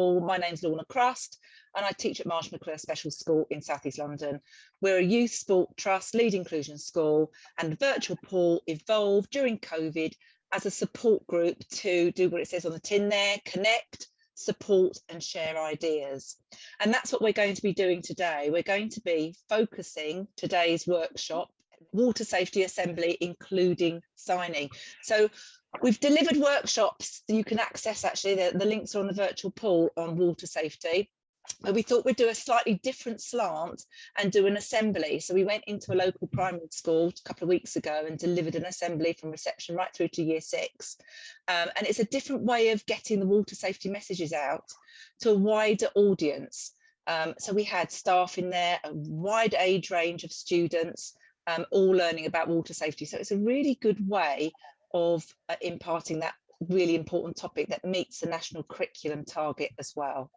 My name's Lorna Crust and I teach at Marsh McClure Special School in South East London. We're a youth sport trust lead inclusion school, and Virtual Pool evolved during COVID as a support group to do what it says on the tin there: connect, support and share ideas. And that's what we're going to be doing today. We're going to be focusing today's workshop, water safety assembly, including signing. So we've delivered workshops you can access, actually the links are on the Virtual Pool on water safety, but we thought we'd do a slightly different slant and do an assembly. So we went into a local primary school a couple of weeks ago and delivered an assembly from reception right through to year 6. And it's a different way of getting the water safety messages out to a wider audience. So we had staff in there, a wide age range of students, all learning about water safety. So it's a really good way of imparting that really important topic that meets the national curriculum target as well.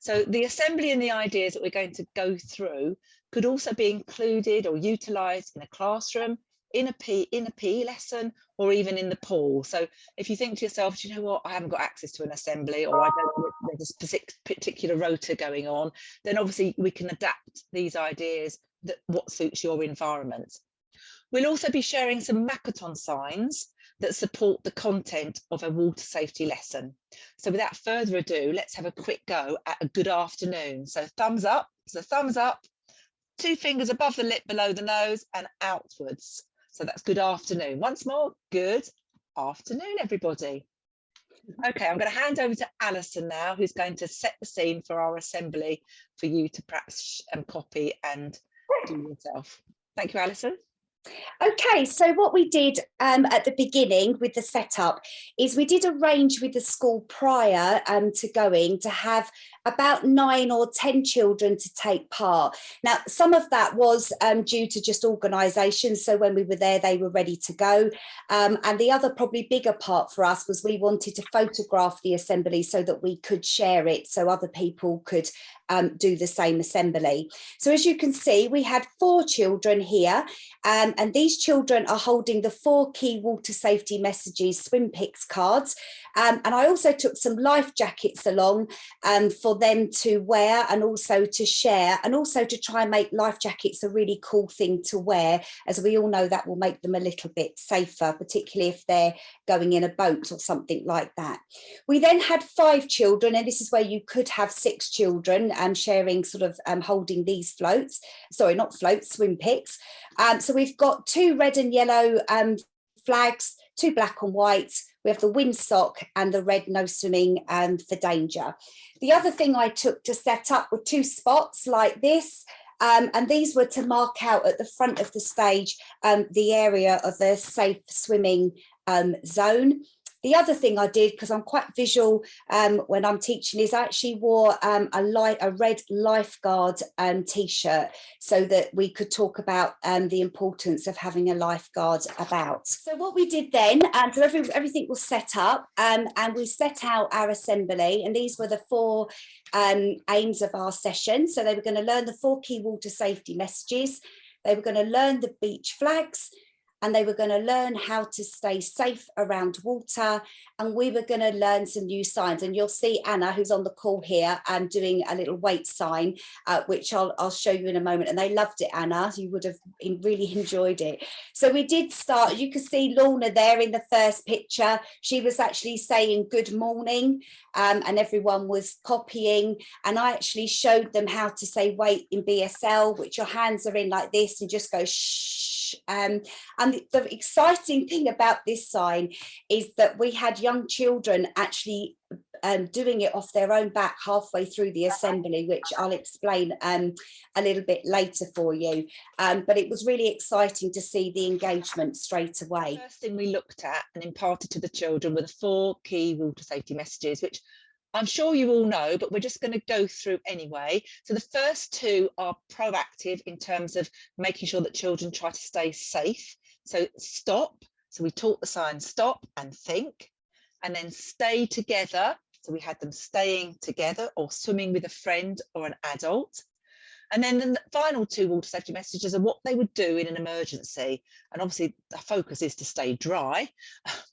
So the assembly and the ideas that we're going to go through could also be included or utilised in a classroom, in a PE lesson, or even in the pool. So if you think to yourself, do you know what, I haven't got access to an assembly, or I don't, there's a particular rota going on, then obviously we can adapt these ideas that what suits your environment. We'll also be sharing some Makaton signs that support the content of a water safety lesson. So without further ado, let's have a quick go at a good afternoon. So thumbs up, 2 fingers above the lip, below the nose and outwards. So that's good afternoon. Once more, good afternoon, everybody. Okay, I'm going to hand over to Alison now, who's going to set the scene for our assembly for you to perhaps copy and do yourself. Thank you, Alison. Okay, so what we did at the beginning with the setup is we did arrange with the school prior to going to have about 9 or 10 children to take part. Now, some of that was due to just organisation. So when we were there, they were ready to go. And the other probably bigger part for us was we wanted to photograph the assembly so that we could share it so other people could do the same assembly. So as you can see, we had 4 children here, and these children are holding the 4 key water safety messages swim picks cards. And I also took some life jackets along for them to wear and also to share, and also to try and make life jackets a really cool thing to wear, as we all know that will make them a little bit safer, particularly if they're going in a boat or something like that. We then had 5 children, and this is where you could have 6 children sharing sort of holding these floats, sorry, not floats, swim picks. So we've got 2 red and yellow flags, 2 black and white. We have the windsock and the red no swimming for danger. The other thing I took to set up were 2 spots like this. And these were to mark out at the front of the stage the area of the safe swimming zone. The other thing I did, because I'm quite visual when I'm teaching, is I actually wore a red lifeguard t-shirt so that we could talk about the importance of having a lifeguard about. So what we did then, so everything was set up, and we set out our assembly, and these were the 4 aims of our session. So they were going to learn the 4 key water safety messages, they were going to learn the beach flags, and they were going to learn how to stay safe around water, and we were going to learn some new signs. And you'll see Anna, who's on the call here, doing a little wait sign, which I'll show you in a moment. And they loved it, Anna. You would have really enjoyed it. So we did start. You can see Lorna there in the first picture. She was actually saying good morning, and everyone was copying. And I actually showed them how to say wait in BSL, which your hands are in like this and just go shh. And the exciting thing about this sign is that we had young children actually doing it off their own back halfway through the assembly, which I'll explain a little bit later for you. But it was really exciting to see the engagement straight away. The first thing we looked at and imparted to the children were the 4 key water safety messages, which I'm sure you all know, but we're just going to go through anyway. So the first 2 are proactive in terms of making sure that children try to stay safe. So stop. So we taught the sign stop and think, and then stay together. So we had them staying together or swimming with a friend or an adult. And then the final two water safety messages are what they would do in an emergency. And obviously the focus is to stay dry,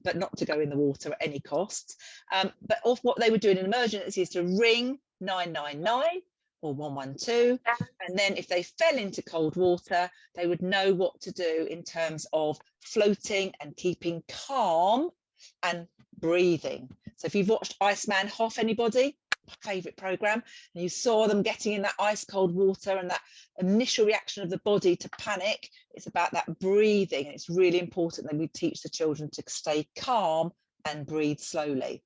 but not to go in the water at any cost. But what they would do in an emergency is to ring 999 or 112. And then if they fell into cold water, they would know what to do in terms of floating and keeping calm and breathing. So if you've watched Iceman Hoff, anybody? My favourite programme, and you saw them getting in that ice cold water and that initial reaction of the body to panic, it's about that breathing, and it's really important that we teach the children to stay calm and breathe slowly.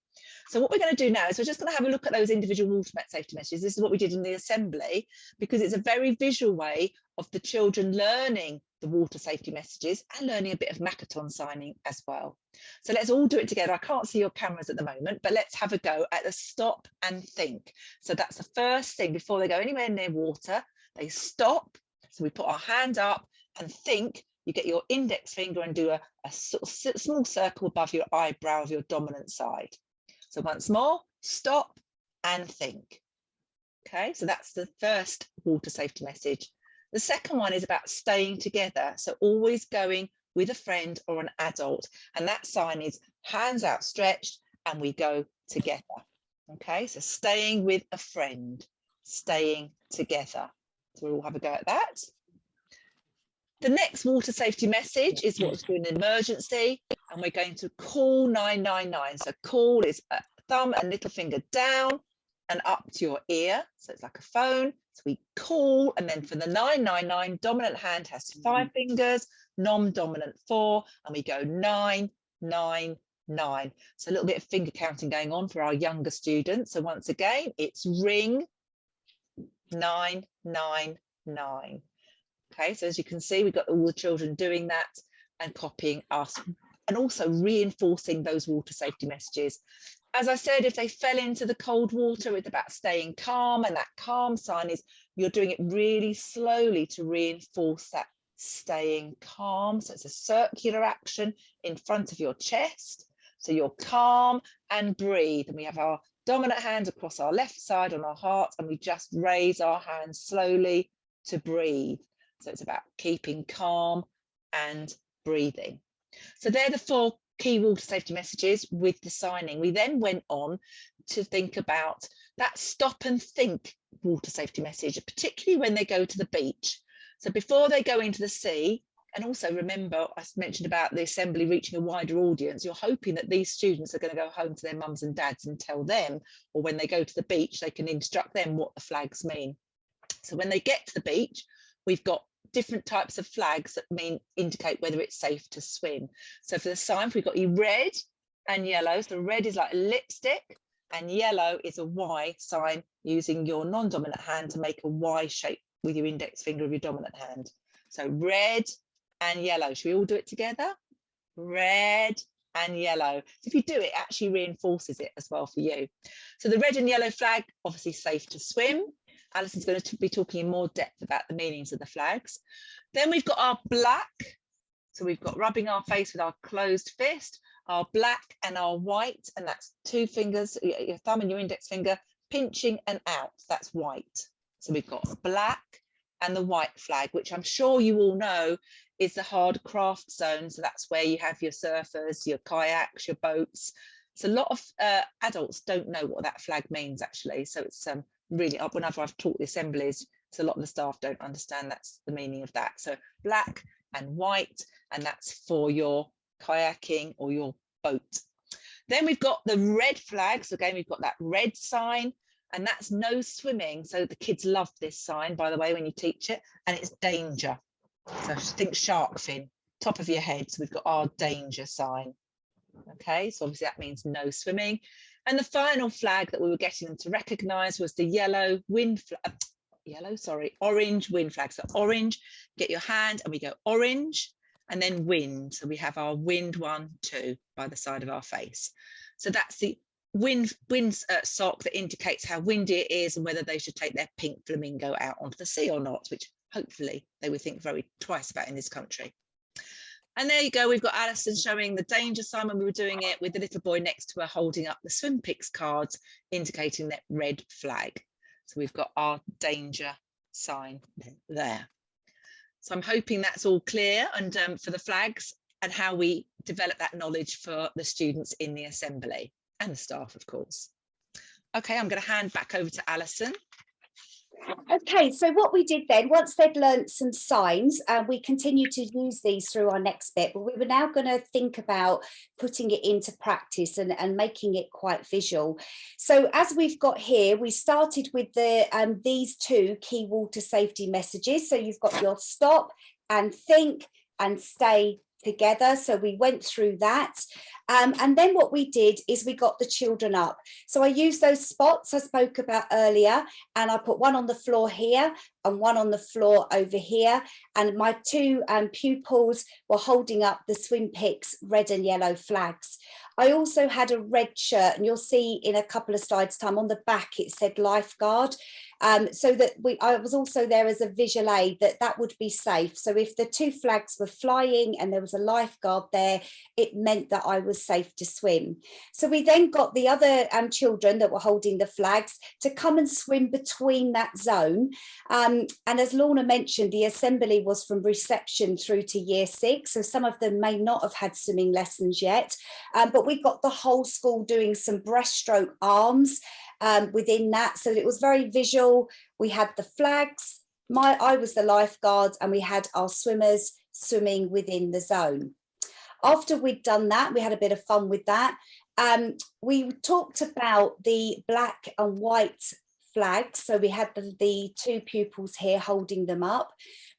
So what we're going to do now is we're just going to have a look at those individual water safety messages. This is what we did in the assembly, because it's a very visual way of the children learning the water safety messages and learning a bit of Makaton signing as well. So let's all do it together. I can't see your cameras at the moment, but let's have a go at the stop and think. So that's the first thing. Before they go anywhere near water, they stop. So we put our hand up and think. You get your index finger and do a sort of small circle above your eyebrow of your dominant side. So once more, stop and think. Okay, so that's the first water safety message. The second one is about staying together. So always going with a friend or an adult. And that sign is hands outstretched and we go together. Okay, so staying with a friend, staying together. So we'll all have a go at that. The next water safety message is what's doing an emergency, and we're going to call 999. So call is a thumb and little finger down and up to your ear. So it's like a phone. So we call, and then for the 999, dominant hand has 5 fingers, non-dominant 4, and we go 999. So a little bit of finger counting going on for our younger students. So once again, it's ring 999. Okay, so as you can see, we've got all the children doing that and copying us, and also reinforcing those water safety messages. As I said, if they fell into the cold water, it's about staying calm, and that calm sign is you're doing it really slowly to reinforce that staying calm. So it's a circular action in front of your chest. So you're calm and breathe, and we have our dominant hand across our left side on our heart, and we just raise our hands slowly to breathe. So it's about keeping calm and breathing. So they're the 4 key water safety messages with the signing. We then went on to think about that stop and think water safety message, particularly when they go to the beach. So before they go into the sea, and also remember, I mentioned about the assembly reaching a wider audience, you're hoping that these students are going to go home to their mums and dads and tell them, or when they go to the beach, they can instruct them what the flags mean. So when they get to the beach, we've got different types of flags that indicate whether it's safe to swim. So for the sign, we've got red and yellow. So red is like a lipstick, and yellow is a Y sign, using your non-dominant hand to make a Y shape with your index finger of your dominant hand. So red and yellow. Should we all do it together? Red and yellow. So if you do it, it actually reinforces it as well for you. So the red and yellow flag, obviously safe to swim. Alison's going to be talking in more depth about the meanings of the flags. Then we've got our black. So we've got rubbing our face with our closed fist, our black and our white, and that's 2 fingers, your thumb and your index finger, pinching and out. That's white. So we've got black and the white flag, which I'm sure you all know is the hard craft zone. So that's where you have your surfers, your kayaks, your boats. So a lot of adults don't know what that flag means, actually. So it's really, whenever I've taught the assemblies, so a lot of the staff don't understand that's the meaning of that. So black and white, and that's for your kayaking or your boat. Then we've got the red flags. Again, we've got that red sign, and that's no swimming. So the kids love this sign, by the way, when you teach it, and it's danger. So think shark fin, top of your head. So we've got our danger sign. Okay, so obviously that means no swimming. And the final flag that we were getting them to recognise was the yellow wind flag. Orange wind flag. So orange, get your hand, and we go orange, and then wind. So we have our wind 1, 2 by the side of our face. So that's the wind sock that indicates how windy it is and whether they should take their pink flamingo out onto the sea or not, which hopefully they would think twice about in this country. And there you go, we've got Alison showing the danger sign when we were doing it, with the little boy next to her holding up the swim picks cards indicating that red flag. So we've got our danger sign there. So I'm hoping that's all clear, and for the flags and how we develop that knowledge for the students in the assembly and the staff, of course. Okay, I'm going to hand back over to Alison. Okay, so what we did then, once they'd learnt some signs, we continued to use these through our next bit, but we were now going to think about putting it into practice and making it quite visual. So as we've got here, we started with these two key water safety messages. So you've got your stop and think and stay together. So we went through that. And then what we did is we got the children up. So I used those spots I spoke about earlier, and I put one on the floor here and one on the floor over here. And my two pupils were holding up the Swim Picks red and yellow flags. I also had a red shirt, and you'll see in a couple of slides time on the back it said lifeguard, so that I was also there as a visual aid that would be safe. So if the two flags were flying and there was a lifeguard there, it meant that I was safe to swim. So we then got the other children that were holding the flags to come and swim between that zone. And as Lorna mentioned, the assembly was from reception through to year 6. So some of them may not have had swimming lessons yet, but we got the whole school doing some breaststroke arms within that. So it was very visual. We had the flags, I was the lifeguard, and we had our swimmers swimming within the zone. After we'd done that, we had a bit of fun with that. We talked about the black and white flags. So we had the two pupils here holding them up.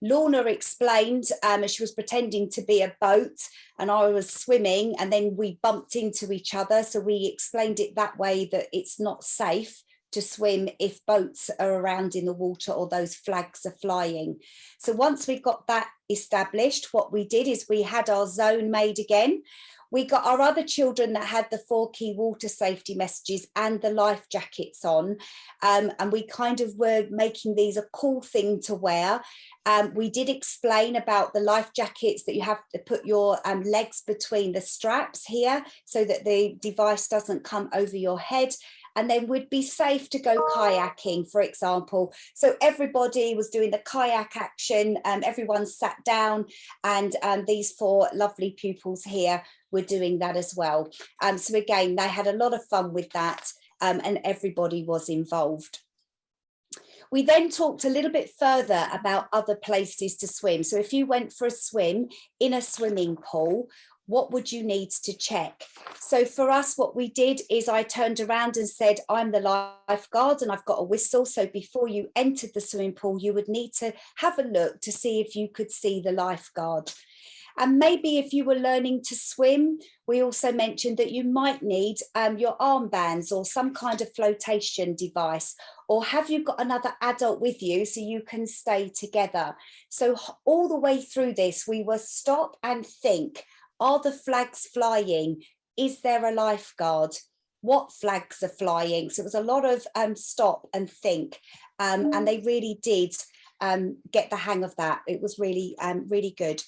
Lorna explained as she was pretending to be a boat and I was swimming, and then we bumped into each other. So we explained it that way, that it's not safe to swim if boats are around in the water or those flags are flying. So once we got that established, what we did is we had our zone made again. We got our other children that had the 4 key water safety messages and the life jackets on, and we kind of were making these a cool thing to wear. We did explain about the life jackets, that you have to put your legs between the straps here so that the device doesn't come over your head. And then would be safe to go kayaking, for example. So everybody was doing the kayak action, everyone sat down, and these 4 lovely pupils here were doing that as well. So again, they had a lot of fun with that, and everybody was involved. We then talked a little bit further about other places to swim. So if you went for a swim in a swimming pool, what would you need to check? So for us, what we did is I turned around and said, I'm the lifeguard and I've got a whistle. So before you entered the swimming pool, you would need to have a look to see if you could see the lifeguard. And maybe if you were learning to swim, we also mentioned that you might need your armbands or some kind of flotation device, or have you got another adult with you so you can stay together? So all the way through this, we were stop and think. Are the flags flying? Is there a lifeguard? What flags are flying? So it was a lot of stop and think, and they really did get the hang of that. It was really, really good.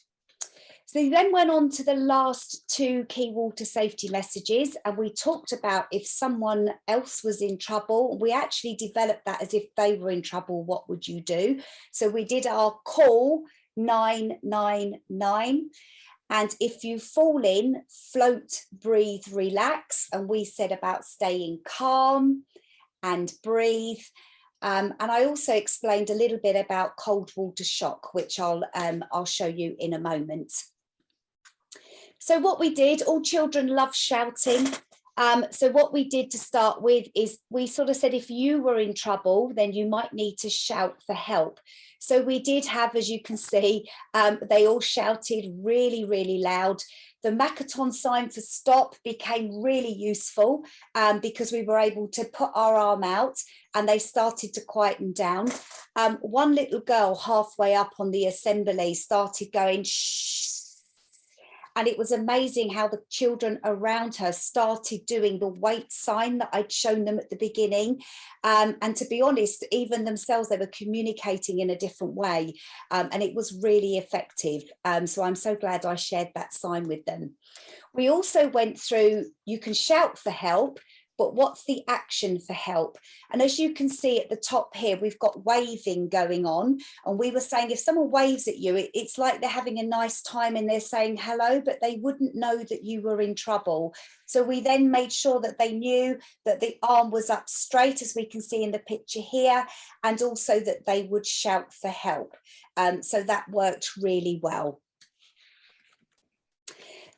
So they then went on to the last 2 key water safety messages, and we talked about if someone else was in trouble. We actually developed that as if they were in trouble, what would you do? So we did our call 999. And if you fall in, float, breathe, relax. And we said about staying calm and breathe. And I also explained a little bit about cold water shock, which I'll show you in a moment. So what we did, all children love shouting. So what we did to start with is we sort of said, if you were in trouble, then you might need to shout for help. So we did have, as you can see, they all shouted really, really loud. The Makaton sign for stop became really useful because we were able to put our arm out and they started to quieten down. One little girl halfway up on the assembly started going, shh. And it was amazing how the children around her started doing the wait sign that I'd shown them at the beginning. And to be honest, even themselves, they were communicating in a different way. And it was really effective. So I'm so glad I shared that sign with them. We also went through, you can shout for help, but what's the action for help? And as you can see at the top here, we've got waving going on. And we were saying if someone waves at you, it's like they're having a nice time and they're saying hello, but they wouldn't know that you were in trouble. So we then made sure that they knew that the arm was up straight, as we can see in the picture here, and also that they would shout for help. So that worked really well.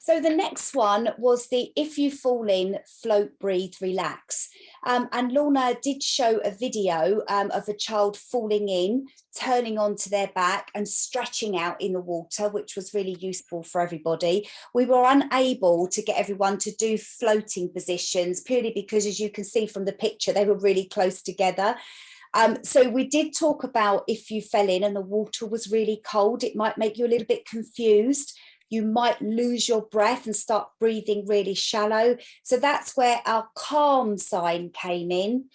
So the next one was the if you fall in, float, breathe, relax. And Lorna did show a video of a child falling in, turning onto their back and stretching out in the water, which was really useful for everybody. We were unable to get everyone to do floating positions purely because, as you can see from the picture, they were really close together. So we did talk about if you fell in and the water was really cold, it might make you a little bit confused. You might lose your breath and start breathing really shallow. So that's where our calm sign came in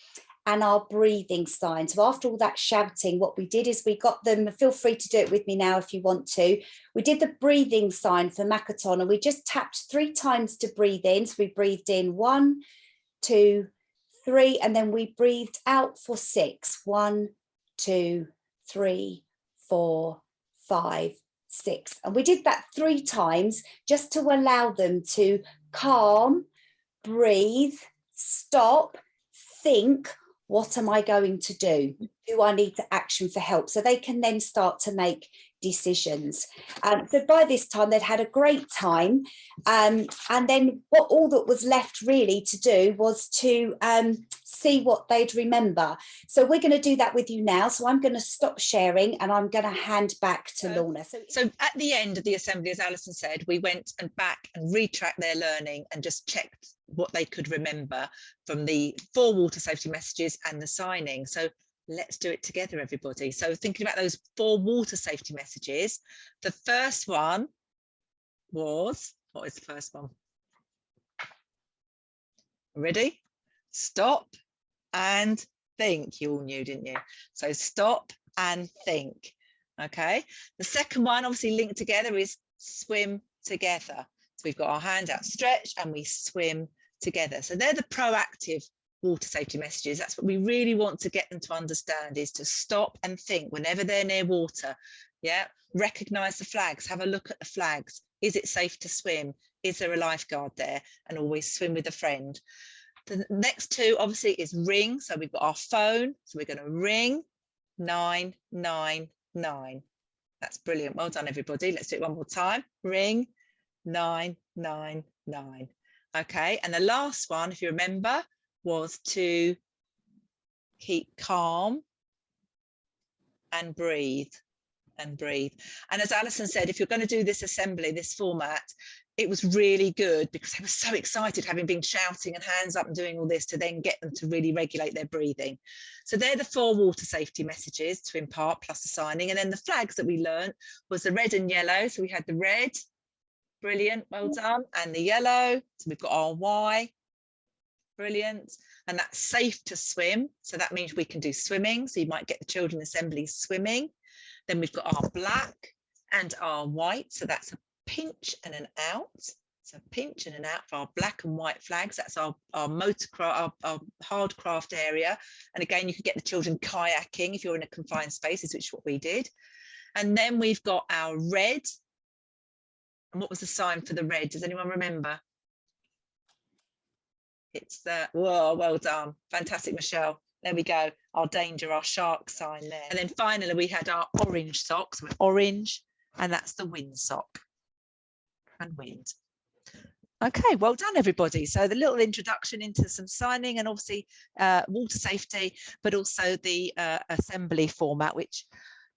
and our breathing sign. So after all that shouting, what we did is we got them, feel free to do it with me now if you want to. We did the breathing sign for Makaton and we just tapped 3 times to breathe in. So we breathed in 1, 2, 3, and then we breathed out for 6. 1, 2, 3, 4, 5, 6. And we did that 3 times just to allow them to calm, breathe, stop, think, what am I going to do? Do I need to action for help? So they can then start to make decisions. So by this time they'd had a great time, and then all that was left really to do was to see what they'd remember. So we're going to do that with you now. So I'm going to stop sharing and I'm going to hand back to Lorna. So at the end of the assembly, as Alison said, we went back and retracked their learning and just checked what they could remember from the 4 water safety messages and the signing. So let's do it together, everybody. So thinking about those 4 water safety messages, the first one was, what is the first one? Ready? Stop and think. You all knew, didn't you? So stop and think. Okay. The second one, obviously linked together, is swim together. So we've got our hand outstretched and we swim together. So they're the proactive water safety messages. That's what we really want to get them to understand, is to stop and think whenever they're near water. Yeah, recognize the flags, have a look at the flags. Is it safe to swim? Is there a lifeguard there? And always swim with a friend. The next 2 obviously is ring. So we've got our phone, so we're going to ring 999. That's brilliant. Well done, everybody. Let's do it one more time. Ring 999. Okay, and the last one, if you remember, was to keep calm and breathe and breathe. And as Alison said, if you're going to do this assembly, this format, it was really good because they were so excited, having been shouting and hands up and doing all this, to then get them to really regulate their breathing. So they're the 4 water safety messages to impart, plus the signing. And then the flags that we learned was the red and yellow. So we had the red, brilliant, well done, and the yellow. So we've got our Y, brilliant, and that's safe to swim. So that means we can do swimming. So you might get the children assembly swimming. Then we've got our black and our white. So that's a pinch and an out. So pinch and an out for our black and white flags. That's our motor craft, our hard craft area. And again, you could get the children kayaking if you're in a confined spaces, which is what we did. And then we've got our red. And what was the sign for the red? Does anyone remember? It's the, whoa, well done. Fantastic, Michelle. There we go. Our danger, our shark sign there. And then finally, we had our orange socks. So orange, and that's the wind sock. And wind. Okay, well done, everybody. So the little introduction into some signing and obviously water safety, but also the assembly format, which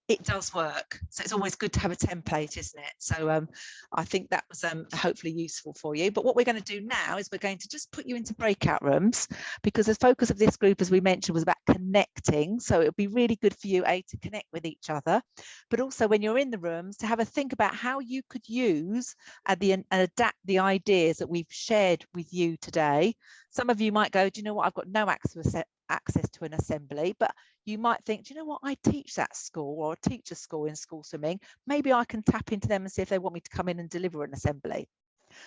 it does work. So it's always good to have a template, isn't it? So I think that was hopefully useful for you. But what we're going to do now is we're going to just put you into breakout rooms, because the focus of this group, as we mentioned, was about connecting. So it would be really good for you, to connect with each other, but also when you're in the rooms to have a think about how you could use and adapt the ideas that we've shared with you today. Some of you might go, do you know what, I've got no access to an assembly, but you might think, do you know what, I teach that school, or teach a school in school swimming, maybe I can tap into them and see if they want me to come in and deliver an assembly.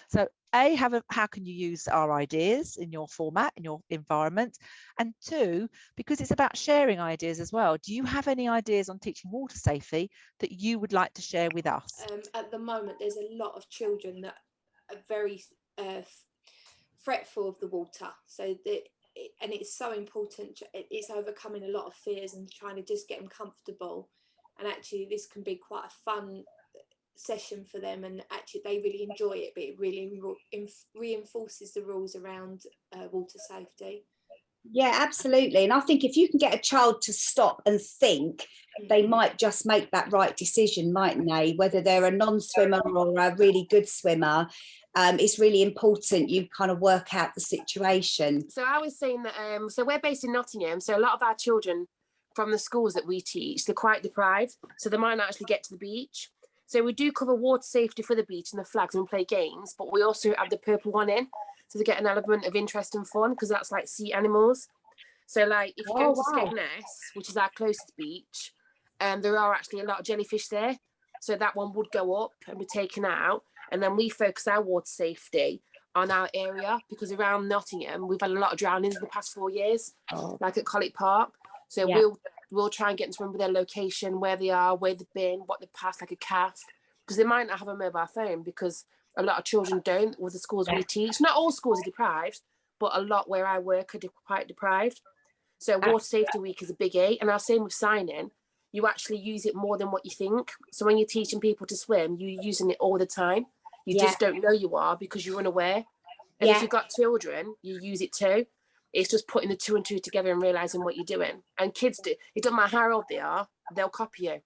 So how can you use our ideas in your format, in your environment? And two, because it's about sharing ideas as well, do you have any ideas on teaching water safety that you would like to share with us? At the moment, there's a lot of children that are very fretful of the water. So and it's so important. It's overcoming a lot of fears and trying to just get them comfortable. And actually, this can be quite a fun session for them, and actually they really enjoy it, but it really reinforces the rules around water safety. Yeah, absolutely. And I think if you can get a child to stop and think, they might just make that right decision, mightn't they? Whether they're a non-swimmer or a really good swimmer, it's really important you kind of work out the situation. So I was saying that, so we're based in Nottingham, so a lot of our children from the schools that we teach, they're quite deprived, so they might not actually get to the beach. So we do cover water safety for the beach and the flags and play games, but we also have the purple one in, so they get an element of interest and fun, because that's like sea animals. So like if you go to Skegness, which is our closest beach, there are actually a lot of jellyfish there. So that one would go up and be taken out. And then we focus our water safety on our area, because around Nottingham, we've had a lot of drownings in the past 4 years, like at Collick Park. So we'll try and get them to remember their location, where they are, where they've been, what they've passed, like a calf, because they might not have a mobile phone, because a lot of children don't with the schools we teach. Not all schools are deprived, but a lot where I work are quite deprived. So Water Safety Week is a biggie. And our same with signing, you actually use it more than what you think. So when you're teaching people to swim, you're using it all the time. You just don't know you are, because you're unaware. And if you've got children, you use it too. It's just putting the 2 and 2 together and realising what you're doing. And kids do. It doesn't matter how old they are, they'll copy you.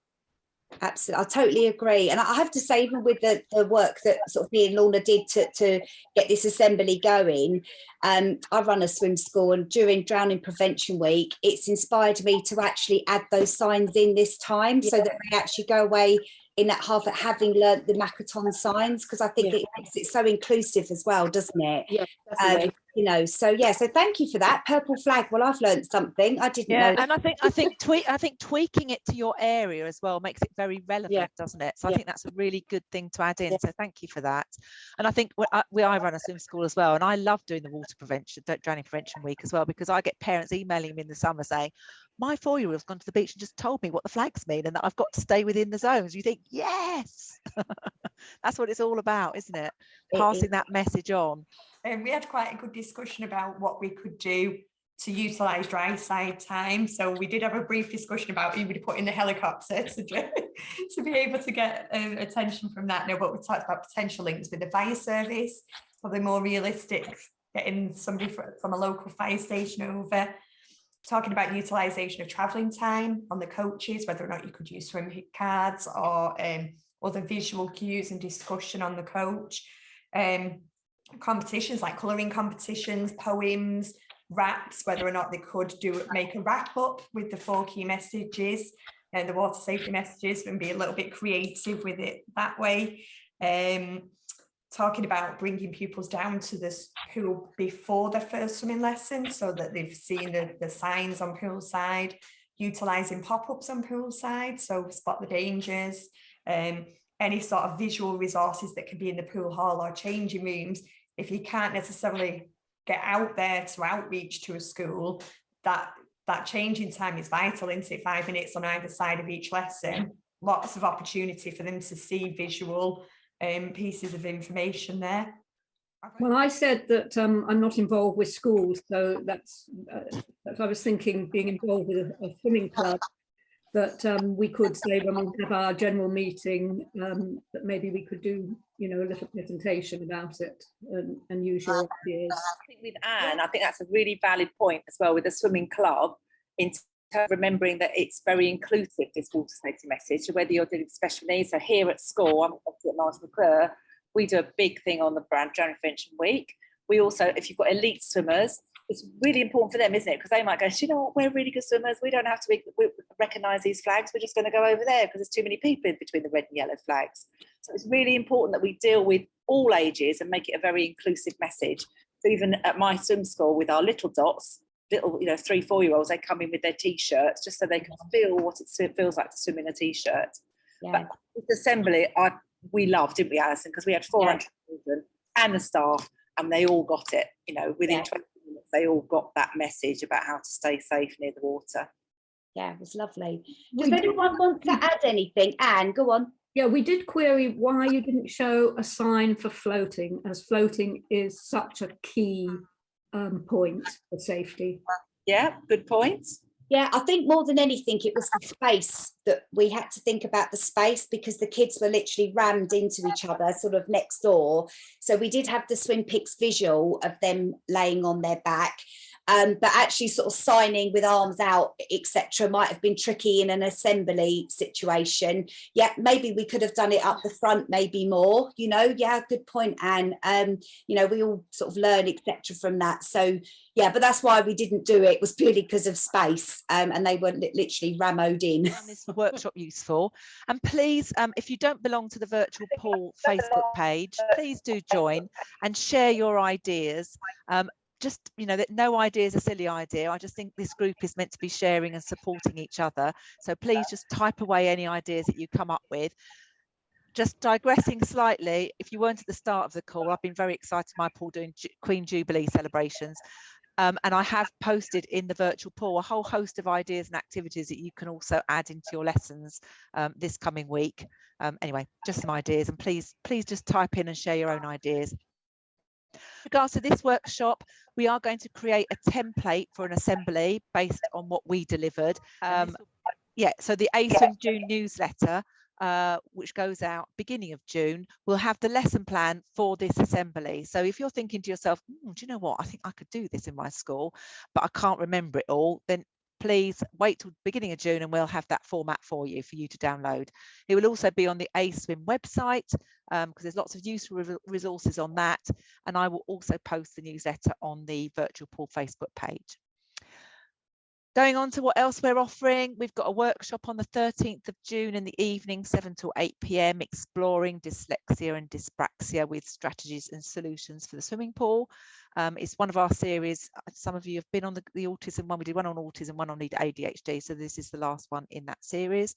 Absolutely, I totally agree. And I have to say, even with the work that sort of me and Lorna did to get this assembly going, I run a swim school, and during Drowning Prevention Week, it's inspired me to actually add those signs in this time, so that they actually go away in that half at having learnt the Makaton signs, because I think it makes it so inclusive as well, doesn't it? Yeah, definitely. You know, so thank you for that. Purple flag. Well, I've learned something. I didn't know. And I think tweaking it to your area as well makes it very relevant, doesn't it? So I think that's a really good thing to add in. So thank you for that. And I think I run a swim school as well, and I love doing the Drowning Prevention Week as well, because I get parents emailing me in the summer saying, my 4-year-old's gone to the beach and just told me what the flags mean, and that I've got to stay within the zones. You think, yes, that's what it's all about, isn't it? Passing that message on. And we had quite a good discussion about what we could do to utilise dry side time. So we did have a brief discussion about who would put in the helicopter to be able to get attention from that. No, but we talked about potential links with the fire service, probably more realistic, getting somebody from a local fire station over. Talking about utilisation of travelling time on the coaches, whether or not you could use swim cards or other visual cues and discussion on the coach. Competitions like colouring competitions, poems, raps, whether or not they could make a wrap up with the 4 key messages and the water safety messages, and be a little bit creative with it that way. Talking about bringing pupils down to the pool before their first swimming lesson, so that they've seen the signs on poolside, utilising pop-ups on poolside, so spot the dangers, any sort of visual resources that can be in the pool hall or changing rooms. If you can't necessarily get out there to outreach to a school, that changing time is vital, isn't it? 5 minutes on either side of each lesson, lots of opportunity for them to see visual pieces of information there. Well, I said that I'm not involved with schools, so that's I was thinking, being involved with a swimming club, that we could say when we have our general meeting, that maybe we could do, a little presentation about it and use your ideas. I think with Anne, I think that's a really valid point as well with the swimming club, in terms of remembering that it's very inclusive, this water safety message. So whether you're dealing with special needs, so here at school, I'm obviously at Marsh, we do a big thing on the Drowning Prevention Week. We also, if you've got elite swimmers, it's really important for them, isn't it? Because they might go, you know what, we're really good swimmers. We don't have to recognise these flags. We're just going to go over there because there's too many people in between the red and yellow flags. So it's really important that we deal with all ages and make it a very inclusive message. So even at my swim school with our little dots, 3-4-year-olds, they come in with their T-shirts just so they can feel what it feels like to swim in a T-shirt. Yeah. But this assembly, we loved, didn't we, Alison? Because we had 400 children. and the staff, and they all got it. You know, within 20 minutes, they all got that message about how to stay safe near the water. Yeah, it was lovely. Does anyone want to add anything? Anne, go on. Yeah, we did query why you didn't show a sign for floating, as floating is such a key point for safety. Yeah, good points. Yeah, I think more than anything, it was the space that we had to think about, the space, because the kids were literally rammed into each other sort of next door. So we did have the swim pics visual of them laying on their back. But actually sort of signing with arms out, etc., might have been tricky in an assembly situation. Yeah, maybe we could have done it up the front, maybe more, you know. Yeah, good point, Anne. You know, we all sort of learn, etc., from that. So yeah, but that's why we didn't do it, was purely because of space, and they were literally rammed in. This workshop useful, and please, if you don't belong to the Virtual Pool Facebook page, please do join and share your ideas. Just, you know, that no idea is a silly idea. I just think this group is meant to be sharing and supporting each other. So please just type away any ideas that you come up with. Just digressing slightly, if you weren't at the start of the call, I've been very excited my pool doing Queen Jubilee celebrations. And I have posted in the Virtual Pool a whole host of ideas and activities that you can also add into your lessons this coming week. Anyway, just some ideas, and please just type in and share your own ideas. In regards to this workshop, we are going to create a template for an assembly based on what we delivered. Yeah, so the ACE in June newsletter, which goes out beginning of June, will have the lesson plan for this assembly. So if you're thinking to yourself, do you know what, I think I could do this in my school, but I can't remember it all, then please wait till beginning of June and we'll have that format for you to download. It will also be on the ASWIM website, because there's lots of useful resources on that, and I will also post the newsletter on the Virtual Pool Facebook page. Going on to what else we're offering, we've got a workshop on the 13th of June in the evening, 7 till 8 p.m, exploring dyslexia and dyspraxia with strategies and solutions for the swimming pool. It's one of our series. Some of you have been on the autism one. We did one on autism, one on ADHD, so this is the last one in that series.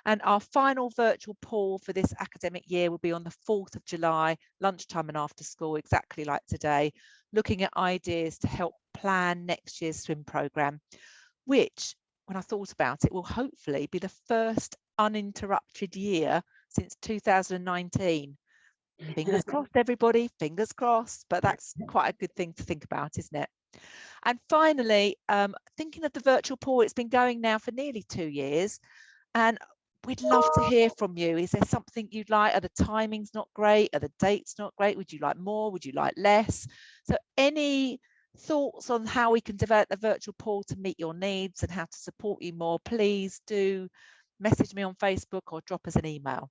And our final virtual pool for this academic year will be on the 4th of July, lunchtime and after school, exactly like today, looking at ideas to help plan next year's swim programme, which, when I thought about it, will hopefully be the first uninterrupted year since 2019. Fingers crossed, everybody, fingers crossed, but that's quite a good thing to think about, isn't it? And finally, thinking of the virtual pool, it's been going now for nearly 2 years, and we'd love to hear from you. Is there something you'd like? Are the timings not great? Are the dates not great? Would you like more? Would you like less? So any thoughts on how we can develop the virtual pool to meet your needs and how to support you more, please do message me on Facebook or drop us an email.